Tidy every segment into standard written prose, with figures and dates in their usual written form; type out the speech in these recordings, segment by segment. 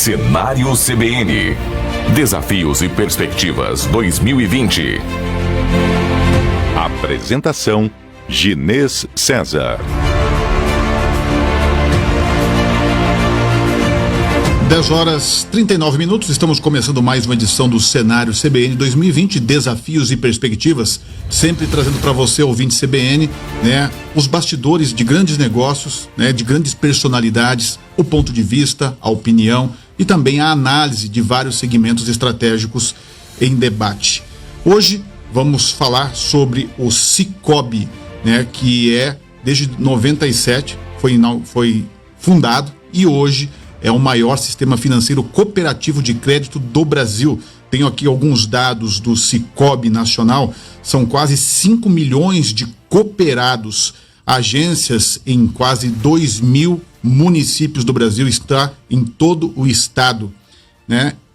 Cenário CBN. Desafios e Perspectivas 2020. Apresentação: Ginês César. 10h39, estamos começando mais uma edição do Cenário CBN 2020, Desafios e Perspectivas, sempre trazendo para você, ouvinte CBN, os bastidores de grandes negócios, de grandes personalidades, o ponto de vista, a opinião e também a análise de vários segmentos estratégicos em debate. Hoje vamos falar sobre o Sicoob, que desde 97 foi fundado e hoje é o maior sistema financeiro cooperativo de crédito do Brasil. Tenho aqui alguns dados do Sicoob Nacional. São quase 5 milhões de cooperados, agências em quase 2.000 municípios do Brasil, está em todo o estado,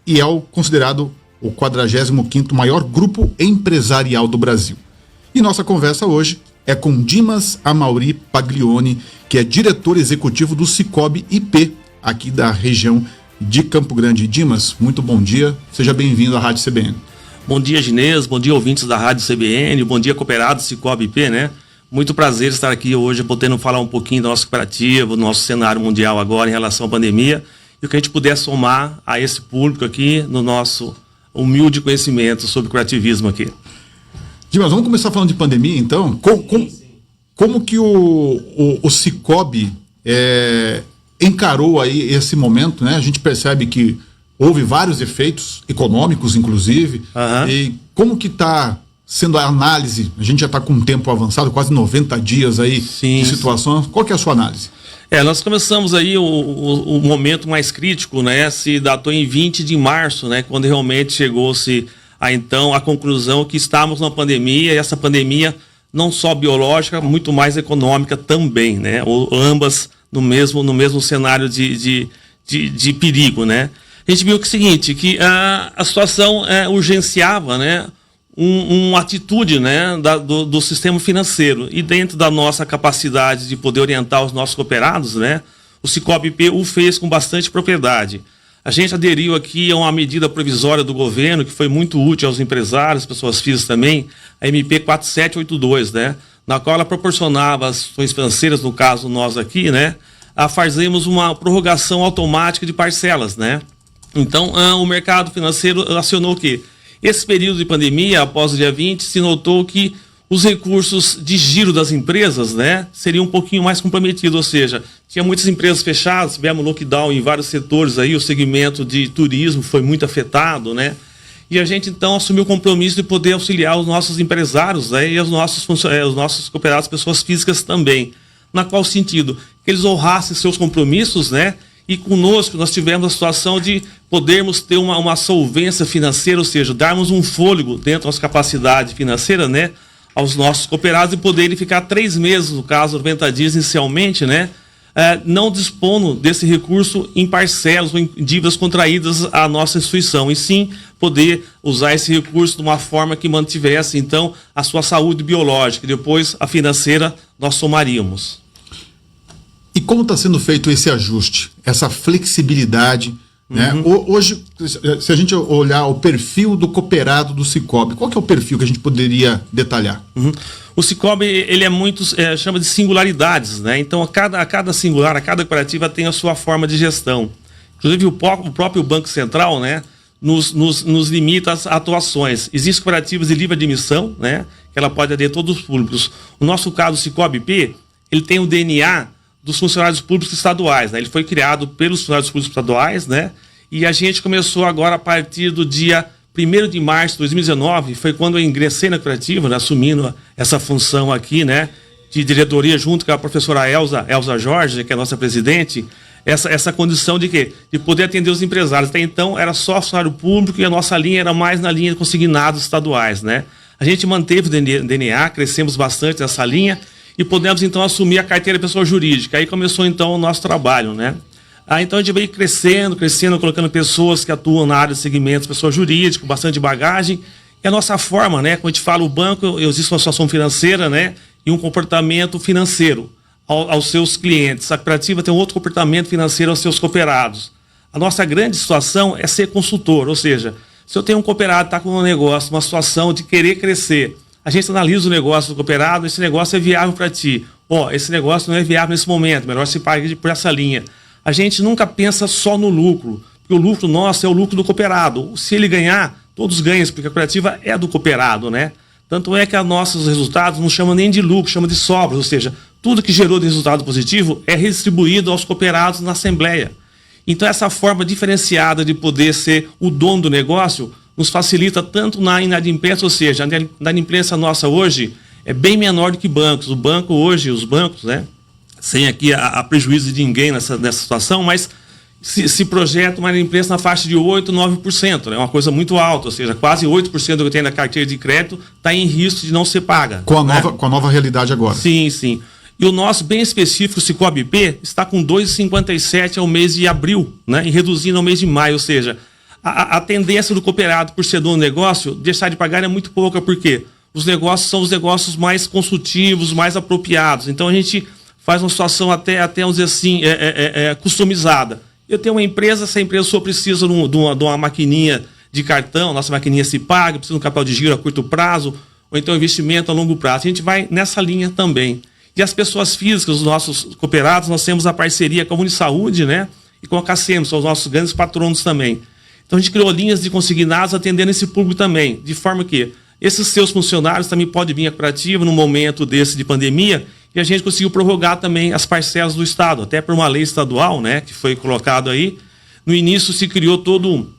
e é considerado o 45º maior grupo empresarial do Brasil. E nossa conversa hoje é com Dimas Amaury Paglioni, que é diretor executivo do Sicoob IP, aqui da região de Campo Grande. Dimas, muito bom dia, seja bem-vindo à Rádio CBN. Bom dia, Ginês, bom dia, ouvintes da Rádio CBN, bom dia, cooperados Sicoob IP, Muito prazer estar aqui hoje, podendo falar um pouquinho da nossa cooperativa, do nosso cenário mundial agora em relação à pandemia, e o que a gente puder somar a esse público aqui no nosso humilde conhecimento sobre cooperativismo aqui. Dimas, vamos começar falando de pandemia, então? Como que o Sicoob encarou aí esse momento, A gente percebe que houve vários efeitos econômicos, inclusive, e como que está sendo a análise? A gente já está com um tempo avançado, quase 90 dias aí de situação. Qual que é a sua análise? Nós começamos aí o momento mais crítico, se datou em 20 de março, quando realmente chegou-se a conclusão que estávamos numa pandemia, e essa pandemia não só biológica, muito mais econômica também, ou ambas no mesmo cenário de perigo, A gente viu que é o seguinte, que a situação urgenciava, uma atitude, do sistema financeiro, e dentro da nossa capacidade de poder orientar os nossos cooperados, o Sicoob IP o fez com bastante propriedade. A gente aderiu aqui a uma medida provisória do governo que foi muito útil aos empresários, pessoas físicas também, a MP 4782, na qual ela proporcionava as ações financeiras, no caso nós aqui, a fazermos uma prorrogação automática de parcelas, Então, o mercado financeiro acionou o quê? Esse período de pandemia, após o dia 20, se notou que os recursos de giro das empresas, seriam um pouquinho mais comprometidos, ou seja, tinha muitas empresas fechadas, tivemos lockdown em vários setores aí, o segmento de turismo foi muito afetado, E a gente, então, assumiu o compromisso de poder auxiliar os nossos empresários, e os nossos cooperados, pessoas físicas também. Na qual sentido? Que eles honrassem seus compromissos, E conosco nós tivemos a situação de podermos ter uma solvência financeira, ou seja, darmos um fôlego dentro da nossa capacidade financeira, aos nossos cooperados, e poderem ficar 3 meses, no caso, 90 dias inicialmente, não dispondo desse recurso em parcelas ou em dívidas contraídas à nossa instituição, e sim poder usar esse recurso de uma forma que mantivesse, então, a sua saúde biológica, e depois a financeira nós somaríamos. E como está sendo feito esse ajuste, essa flexibilidade? Hoje, se a gente olhar o perfil do cooperado do Sicoob, qual que é o perfil que a gente poderia detalhar? O Sicoob, ele é muito, chama de singularidades, Então, a cada singular, a cada cooperativa tem a sua forma de gestão. Inclusive, o próprio Banco Central, nos limita as atuações. Existem cooperativas de livre admissão, que ela pode atender todos os públicos. No nosso caso, o Sicoob IP, ele tem o DNA dos funcionários públicos estaduais, Ele foi criado pelos funcionários públicos estaduais, E a gente começou agora a partir do dia 1º de março de 2019, foi quando eu ingressei na cooperativa, assumindo essa função aqui, de diretoria junto com a professora Elza Jorge, que é a nossa presidente, essa condição de quê? De poder atender os empresários. Até então era só funcionário público e a nossa linha era mais na linha de consignados estaduais, A gente manteve o DNA, crescemos bastante nessa linha, e podemos, então, assumir a carteira de pessoa jurídica. Aí começou, então, o nosso trabalho, Então, a gente veio crescendo, colocando pessoas que atuam na área de segmentos, pessoa jurídica, com bastante bagagem. E a nossa forma, quando a gente fala o banco, existe uma situação financeira, e um comportamento financeiro aos seus clientes. A cooperativa tem um outro comportamento financeiro aos seus cooperados. A nossa grande situação é ser consultor, ou seja, se eu tenho um cooperado que está com um negócio, uma situação de querer crescer, a gente analisa o negócio do cooperado, esse negócio é viável para ti. Esse negócio não é viável nesse momento, melhor se pague por essa linha. A gente nunca pensa só no lucro, porque o lucro nosso é o lucro do cooperado. Se ele ganhar, todos ganham, porque a cooperativa é do cooperado, né? Tanto é que os nossos resultados não chamam nem de lucro, chamam de sobras, ou seja, tudo que gerou de resultado positivo é redistribuído aos cooperados na Assembleia. Então essa forma diferenciada de poder ser o dono do negócio nos facilita tanto na inadimplência, ou seja, a inadimplência nossa hoje é bem menor do que bancos. O banco hoje, os bancos, né, sem aqui a prejuízo de ninguém nessa situação, mas se projeta uma inadimplência na faixa de 8%, 9%, né, uma coisa muito alta, ou seja, quase 8% do que tem na carteira de crédito está em risco de não ser paga. Com a nova realidade agora. Sim, sim. E o nosso bem específico, o Cicobi-P, está com 2,57 ao mês de abril, né, e reduzindo ao mês de maio, ou seja, a tendência do cooperado, por ser dono do negócio, deixar de pagar é muito pouca, porque os negócios são os negócios mais consultivos, mais apropriados. Então a gente faz uma situação até vamos dizer assim, customizada. Eu tenho uma empresa, essa empresa só precisa de uma maquininha de cartão, nossa maquininha se paga, precisa de um capital de giro a curto prazo, ou então investimento a longo prazo. A gente vai nessa linha também. E as pessoas físicas, os nossos cooperados, nós temos a parceria com a Unisaúde, né, e com a KCM, são os nossos grandes patronos também. Então a gente criou linhas de consignados atendendo esse público também, de forma que esses seus funcionários também podem vir à cooperativa num momento desse de pandemia, e a gente conseguiu prorrogar também as parcelas do Estado, até por uma lei estadual, né, que foi colocado aí. No início se criou todo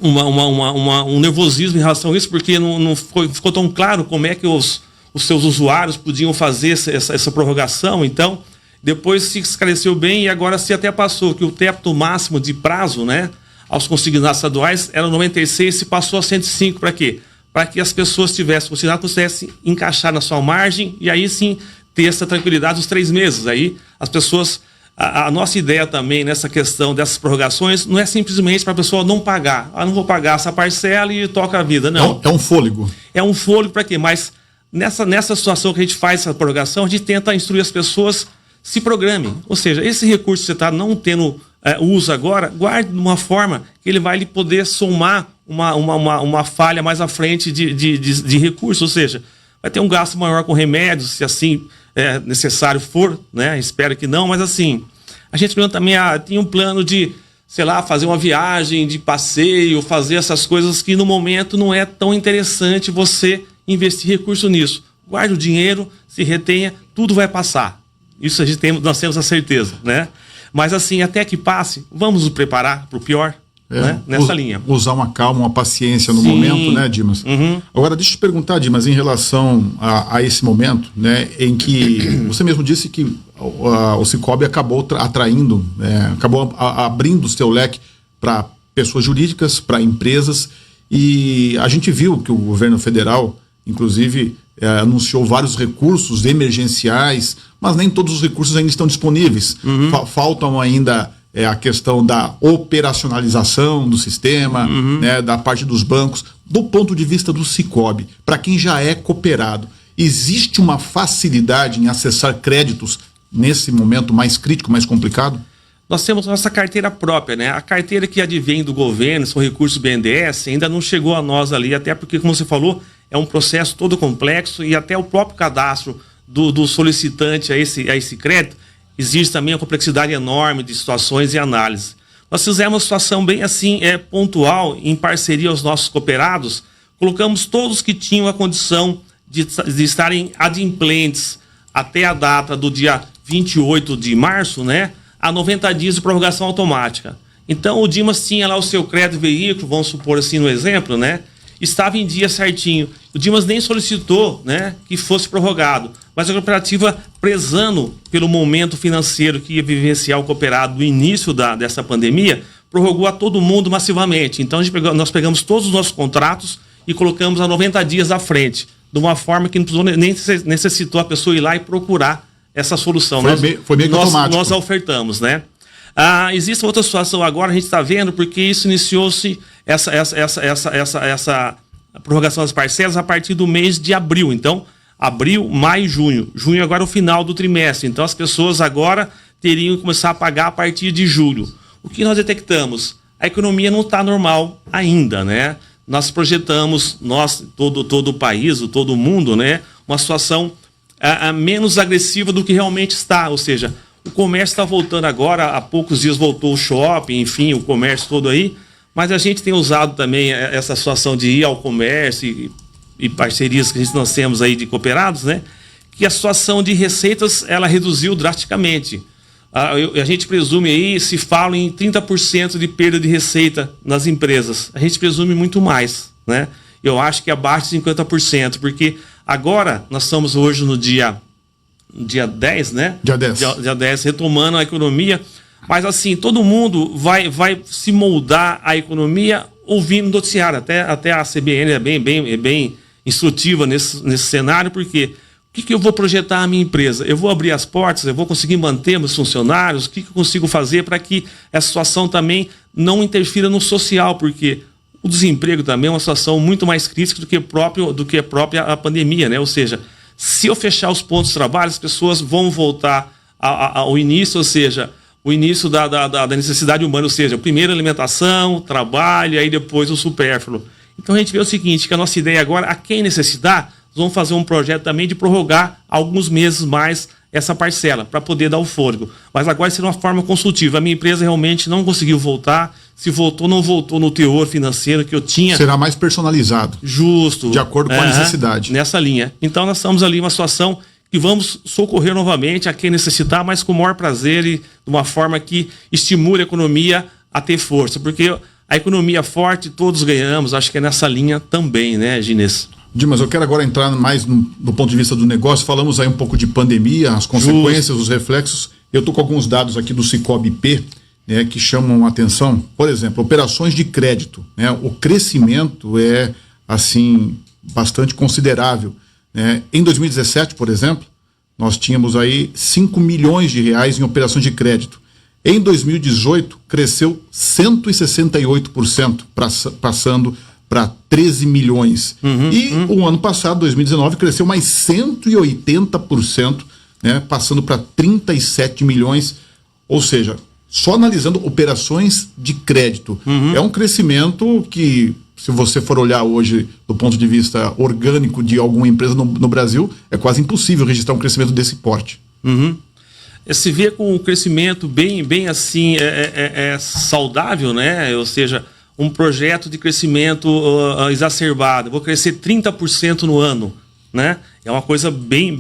um nervosismo em relação a isso, porque não ficou tão claro como é que os seus usuários podiam fazer essa prorrogação. Então, depois se esclareceu bem, e agora se até passou que o teto máximo de prazo, né, aos consignados estaduais era 96, se passou a 105. Para quê? Para que as pessoas tivessem consignado, pudessem encaixar na sua margem e aí sim ter essa tranquilidade dos 3 meses. Aí as pessoas... A nossa ideia também nessa questão dessas prorrogações não é simplesmente para a pessoa não pagar. Não vou pagar essa parcela e toca a vida. Não. É um fôlego. É um fôlego para quê? Mas nessa situação que a gente faz essa prorrogação, a gente tenta instruir as pessoas, se programem. Ou seja, esse recurso que você está não tendo uso agora, guarde de uma forma que ele vai lhe poder somar uma falha mais à frente de recursos. Ou seja, vai ter um gasto maior com remédios, se assim necessário for, né? Espero que não, mas assim, a gente também tinha um plano de, sei lá, fazer uma viagem de passeio, fazer essas coisas que no momento não é tão interessante você investir recurso nisso. Guarde o dinheiro, se retenha, tudo vai passar. Isso nós temos a certeza, né? Mas assim, até que passe, vamos nos preparar para o pior, né? Nessa linha. Usar uma calma, uma paciência no momento, né, Dimas? Uhum. Agora, deixa eu te perguntar, Dimas, em relação a esse momento, né, em que você mesmo disse que o Cicobi acabou atraindo, acabou abrindo o seu leque para pessoas jurídicas, para empresas, e a gente viu que o governo federal, inclusive, anunciou vários recursos emergenciais, mas nem todos os recursos ainda estão disponíveis. Uhum. Faltam ainda a questão da operacionalização do sistema, né, da parte dos bancos. Do ponto de vista do Cicobi, para quem já é cooperado, existe uma facilidade em acessar créditos nesse momento mais crítico, mais complicado? Nós temos nossa carteira própria, né? A carteira que advém do governo, são recursos BNDES, ainda não chegou a nós ali, até porque, como você falou, é um processo todo complexo, e até o próprio cadastro do solicitante a esse crédito, existe também uma complexidade enorme de situações e análises. Nós fizemos uma situação bem assim, pontual, em parceria aos nossos cooperados, colocamos todos que tinham a condição de estarem adimplentes até a data do dia 28 de março, né, a 90 dias de prorrogação automática. Então o Dimas tinha lá o seu crédito veículo, vamos supor assim no exemplo, né, estava em dia certinho. O Dimas nem solicitou, né, que fosse prorrogado, mas a cooperativa, prezando pelo momento financeiro que ia vivenciar o cooperado no início dessa pandemia, prorrogou a todo mundo massivamente. Então nós pegamos todos os nossos contratos e colocamos a 90 dias à frente, de uma forma que não precisou, nem necessitou a pessoa ir lá e procurar essa solução. Foi meio que automático. Nós a ofertamos, né? Existe outra situação agora, a gente está vendo, porque isso iniciou-se essa prorrogação das parcelas a partir do mês de abril. Então, abril, maio e junho. Junho agora é o final do trimestre. Então, as pessoas agora teriam que começar a pagar a partir de julho. O que nós detectamos? A economia não está normal ainda, né? Nós projetamos, todo o país, todo o mundo, né? Uma situação menos agressiva do que realmente está, ou seja, o comércio está voltando agora, há poucos dias voltou o shopping, enfim, o comércio todo aí, mas a gente tem usado também essa situação de ir ao comércio e parcerias que nós temos aí de cooperados, né? Que a situação de receitas, ela reduziu drasticamente. A gente presume aí, se fala em 30% de perda de receita nas empresas, a gente presume muito mais, né? Eu acho que abaixo de 50%, porque agora nós estamos hoje no dia 10, né? Dia 10, retomando a economia, mas assim, todo mundo vai se moldar a economia ouvindo noticiário, até a CBN é bem instrutiva nesse cenário, porque o que eu vou projetar a minha empresa? Eu vou abrir as portas, eu vou conseguir manter meus funcionários, o que eu consigo fazer para que essa situação também não interfira no social, porque o desemprego também é uma situação muito mais crítica do que a própria pandemia, né? Ou seja, se eu fechar os pontos de trabalho, as pessoas vão voltar ao início, ou seja, o início da necessidade humana, ou seja, primeiro alimentação, trabalho, aí depois o supérfluo. Então a gente vê o seguinte, que a nossa ideia agora, a quem necessitar, nós vamos fazer um projeto também de prorrogar alguns meses mais essa parcela, para poder dar o fôlego. Mas agora será uma forma consultiva. A minha empresa realmente não conseguiu voltar. Se voltou, não voltou no teor financeiro que eu tinha. Será mais personalizado. Justo. De acordo com a necessidade. Nessa linha. Então nós estamos ali em uma situação que vamos socorrer novamente a quem necessitar, mas com o maior prazer e de uma forma que estimule a economia a ter força. Porque a economia forte, todos ganhamos. Acho que é nessa linha também, né, Ginês? Dimas, eu quero agora entrar mais do ponto de vista do negócio. Falamos aí um pouco de pandemia, as consequências, os reflexos. Eu estou com alguns dados aqui do Sicoob-P, né, que chamam a atenção. Por exemplo, operações de crédito, né? O crescimento é, assim, bastante considerável, né? Em 2017, por exemplo, nós tínhamos aí 5 milhões de reais em operações de crédito. Em 2018, cresceu 168%, passando para 13 milhões. O ano passado, 2019, cresceu mais 180%, né, passando para 37 milhões. Ou seja, só analisando operações de crédito. É um crescimento que, se você for olhar hoje do ponto de vista orgânico de alguma empresa no Brasil, é quase impossível registrar um crescimento desse porte. Se vê com um crescimento bem assim, saudável, né? Ou seja, um projeto de crescimento exacerbado. Vou crescer 30% no ano, né? É uma coisa bem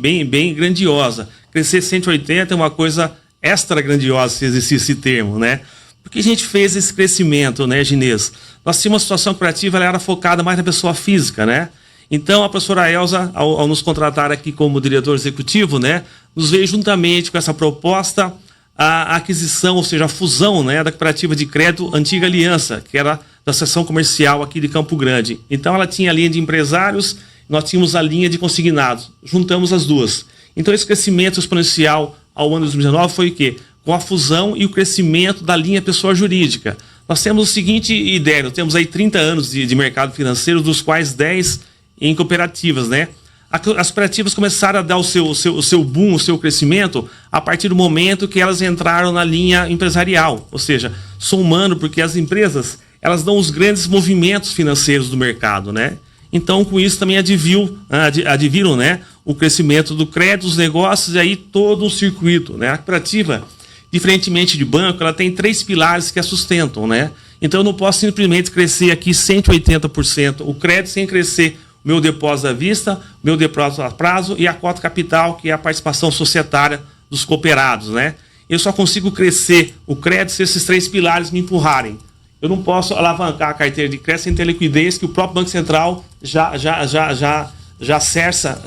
grandiosa. Crescer 180% é uma coisa extra grandiosa, se existe esse termo, né? Porque a gente fez esse crescimento, né, Ginês? Nós tínhamos uma situação criativa, ela era focada mais na pessoa física, né? Então, a professora Elza, ao nos contratar aqui como diretor executivo, né, nos veio juntamente com essa proposta a aquisição, ou seja, a fusão, né, da cooperativa de crédito Antiga Aliança, que era da seção comercial aqui de Campo Grande. Então, ela tinha a linha de empresários, nós tínhamos a linha de consignados. Juntamos as duas. Então, esse crescimento exponencial ao ano de 2019 foi o quê? Com a fusão e o crescimento da linha pessoa jurídica. Nós temos o seguinte ideia, nós temos aí 30 anos de mercado financeiro, dos quais 10 em cooperativas, né? As cooperativas começaram a dar o seu boom, o seu crescimento, a partir do momento que elas entraram na linha empresarial, ou seja, somando, porque as empresas, elas dão os grandes movimentos financeiros do mercado, né? Então, com isso também adviram, né, o crescimento do crédito, dos negócios e aí todo um circuito, né? A cooperativa, diferentemente de banco, ela tem 3 pilares que a sustentam, né? Então, eu não posso simplesmente crescer aqui 180% o crédito sem crescer meu depósito à vista, meu depósito a prazo e a cota capital, que é a participação societária dos cooperados, né? Eu só consigo crescer o crédito se esses 3 pilares me empurrarem. Eu não posso alavancar a carteira de crédito sem ter liquidez, que o próprio Banco Central já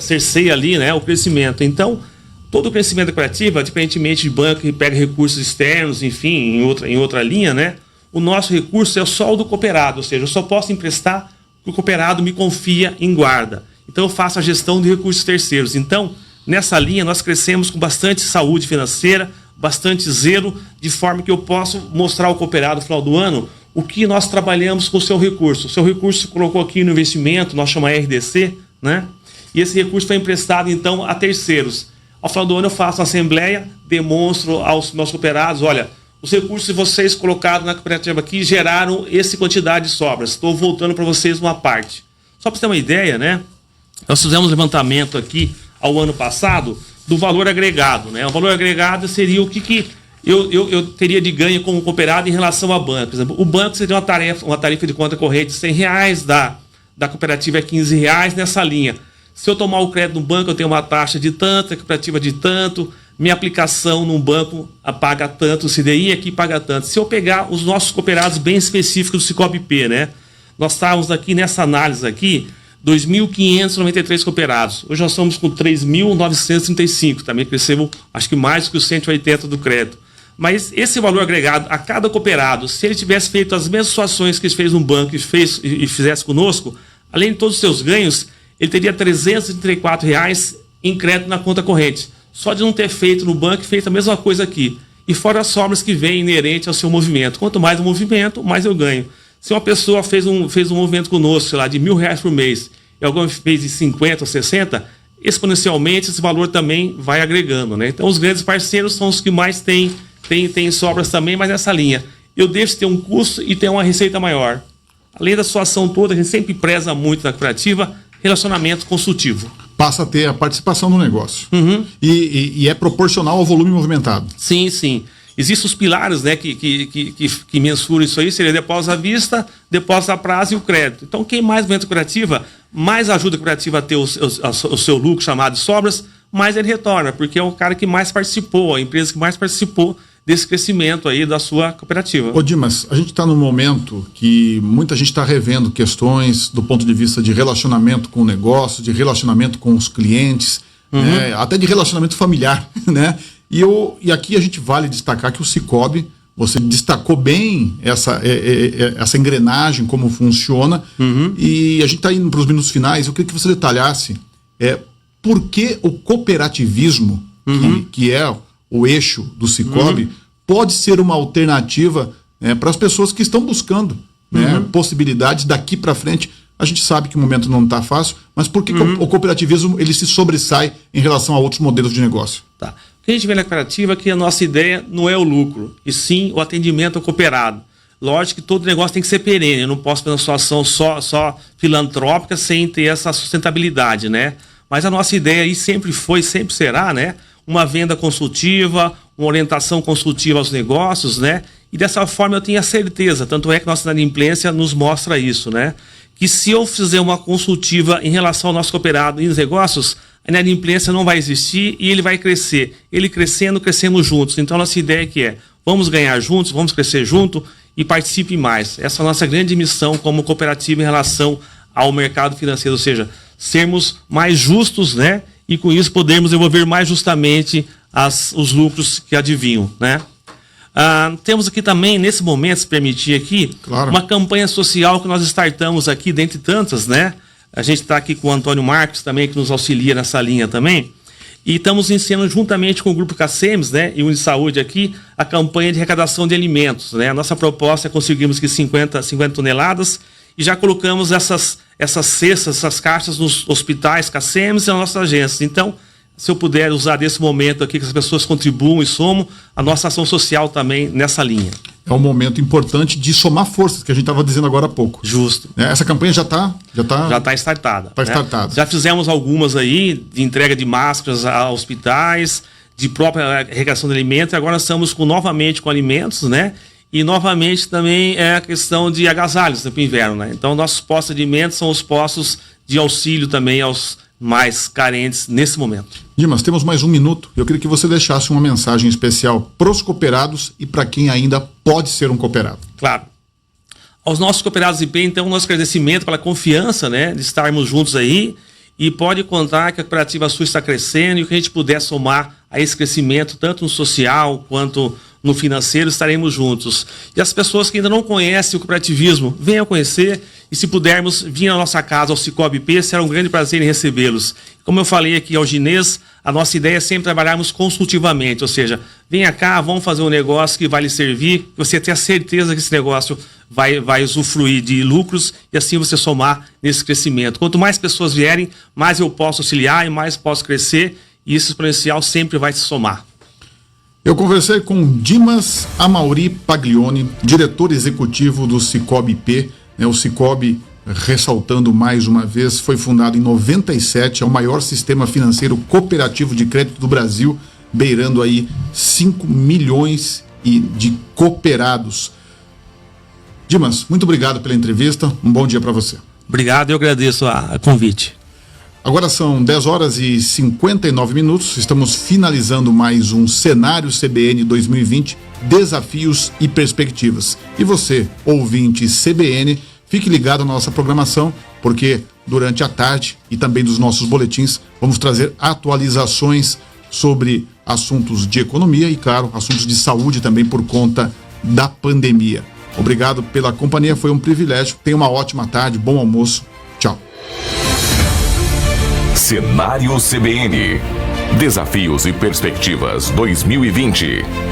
cerceia ali, né, o crescimento. Então, todo o crescimento da cooperativa, diferentemente de banco que pega recursos externos, enfim, em outra linha, né, o nosso recurso é só o do cooperado, ou seja, eu só posso emprestar que o cooperado me confia em guarda. Então, eu faço a gestão de recursos terceiros. Então, nessa linha, nós crescemos com bastante saúde financeira, bastante zelo, de forma que eu posso mostrar ao cooperado no final do ano o que nós trabalhamos com o seu recurso. O seu recurso colocou aqui no investimento, nós chamamos RDC, né? E esse recurso foi emprestado, então, a terceiros. Ao final do ano, eu faço uma assembleia, demonstro aos meus cooperados, olha, os recursos de vocês colocados na cooperativa aqui geraram essa quantidade de sobras. Estou voltando para vocês uma parte. Só para você ter uma ideia, né? Nós fizemos um levantamento aqui ao ano passado do valor agregado, né? O valor agregado seria o que eu teria de ganho como cooperado em relação ao banco. Por exemplo, o banco seria uma tarifa de conta corrente de R$100, da cooperativa é R$15 nessa linha. Se eu tomar o crédito no banco, eu tenho uma taxa de tanto, a cooperativa de tanto, minha aplicação num banco paga tanto, o CDI aqui paga tanto. Se eu pegar os nossos cooperados bem específicos do Cicobi-P, né? Nós estávamos aqui nessa análise aqui, 2.593 cooperados. Hoje nós estamos com 3.935, também crescemos, acho que mais do que os 180 do crédito. Mas esse valor agregado a cada cooperado, se ele tivesse feito as mesmas ações que ele fez no banco e fizesse conosco, além de todos os seus ganhos, ele teria R$334 em crédito na conta corrente. Só de não ter feito no banco e feito a mesma coisa aqui. E fora as sobras que vêm inerente ao seu movimento. Quanto mais o movimento, mais eu ganho. Se uma pessoa fez um movimento conosco, sei lá, de R$1.000 por mês, e alguém fez de 50 ou 60, exponencialmente esse valor também vai agregando, né? Então os grandes parceiros são os que mais têm sobras também, mas nessa linha. Eu devo ter um custo e ter uma receita maior. Além da situação toda, a gente sempre preza muito na cooperativa, relacionamento consultivo. Passa a ter a participação no negócio. E é proporcional ao volume movimentado. Sim, sim. Existem os pilares, né, que mensuram isso aí, seria depósito à vista, depósito a prazo e o crédito. Então, quem mais movimenta a cooperativa, mais ajuda a cooperativa a ter o seu lucro chamado de sobras, mais ele retorna, porque é o cara que mais participou, a empresa que mais participou desse crescimento aí da sua cooperativa. Ô Dimas, a gente está num momento que muita gente está revendo questões do ponto de vista de relacionamento com o negócio, de relacionamento com os clientes, né, até de relacionamento familiar, né? E aqui a gente vale destacar que o Cicobi, você destacou bem essa engrenagem, como funciona, e a gente está indo para os minutos finais. Eu queria que você detalhasse por que o cooperativismo, que é o eixo do Cicobi, pode ser uma alternativa para as pessoas que estão buscando possibilidades daqui para frente. A gente sabe que o momento não está fácil, mas por que o cooperativismo ele se sobressai em relação a outros modelos de negócio? Tá. O que a gente vê na cooperativa é que a nossa ideia não é o lucro, e sim o atendimento ao cooperado. Lógico que todo negócio tem que ser perene, eu não posso fazer uma situação só filantrópica sem ter essa sustentabilidade, né? Mas a nossa ideia aí sempre foi, sempre será, né? Uma venda consultiva, uma orientação consultiva aos negócios, né? E dessa forma eu tenho a certeza, tanto é que nossa inadimplência nos mostra isso, né? Que se eu fizer uma consultiva em relação ao nosso cooperado e nos negócios, a inadimplência não vai existir e ele vai crescer. Ele crescendo, crescemos juntos. Então a nossa ideia vamos ganhar juntos, vamos crescer junto e participe mais. Essa é a nossa grande missão como cooperativa em relação ao mercado financeiro, ou seja, sermos mais justos, né? E com isso podermos devolver mais justamente os lucros que adivinham, né? Temos aqui também, nesse momento, se permitir aqui, claro, uma campanha social que nós startamos aqui, dentre tantas, né? A gente está aqui com o Antônio Marques também, que nos auxilia nessa linha também. E estamos iniciando juntamente com o Grupo CACEMS, né, e Unisaúde aqui, a campanha de arrecadação de alimentos, né? A nossa proposta é conseguirmos que 50 toneladas e já colocamos essas cestas, essas caixas nos hospitais CACEMS e nas nossas agências. Então, se eu puder usar desse momento aqui que as pessoas contribuam e somam, a nossa ação social também nessa linha. É um momento importante de somar forças, que a gente estava dizendo agora há pouco. Justo. Essa campanha já está startada. Está startada. Já fizemos algumas aí, de entrega de máscaras a hospitais, de própria arrecadação de alimentos, e agora nós estamos novamente com alimentos, né? E novamente também é a questão de agasalhos no inverno, né? Então, nossos postos de alimentos são os postos de auxílio também aos mais carentes nesse momento. Dimas, temos mais um minuto. Eu queria que você deixasse uma mensagem especial para os cooperados e para quem ainda pode ser um cooperado. Claro. Aos nossos cooperados de bem, então, nosso agradecimento pela confiança, né, de estarmos juntos aí, e pode contar que a cooperativa Sul está crescendo e o que a gente puder somar a esse crescimento, tanto no social quanto no financeiro, estaremos juntos. E as pessoas que ainda não conhecem o cooperativismo, venham conhecer, e se pudermos vir à nossa casa, ao Cicobi-P, será um grande prazer em recebê-los. Como eu falei aqui ao Ginês, a nossa ideia é sempre trabalharmos consultivamente, ou seja, venha cá, vamos fazer um negócio que vai lhe servir, você ter a certeza que esse negócio vai usufruir de lucros e assim você somar nesse crescimento. Quanto mais pessoas vierem, mais eu posso auxiliar e mais posso crescer, e esse exponencial sempre vai se somar. Eu conversei com Dimas Amauri Paglioni, diretor executivo do Sicoob IP. O Sicoob, ressaltando mais uma vez, foi fundado em 97, é o maior sistema financeiro cooperativo de crédito do Brasil, beirando aí 5 milhões de cooperados. Dimas, muito obrigado pela entrevista, um bom dia para você. Obrigado, eu agradeço a convite. Agora são 10 horas e 59 minutos, estamos finalizando mais um Cenário CBN 2020, Desafios e Perspectivas. E você, ouvinte CBN, fique ligado na nossa programação, porque durante a tarde e também dos nossos boletins, vamos trazer atualizações sobre assuntos de economia e, claro, assuntos de saúde também por conta da pandemia. Obrigado pela companhia, foi um privilégio. Tenha uma ótima tarde, bom almoço. Tchau. Cenário CBN. Desafios e Perspectivas 2020.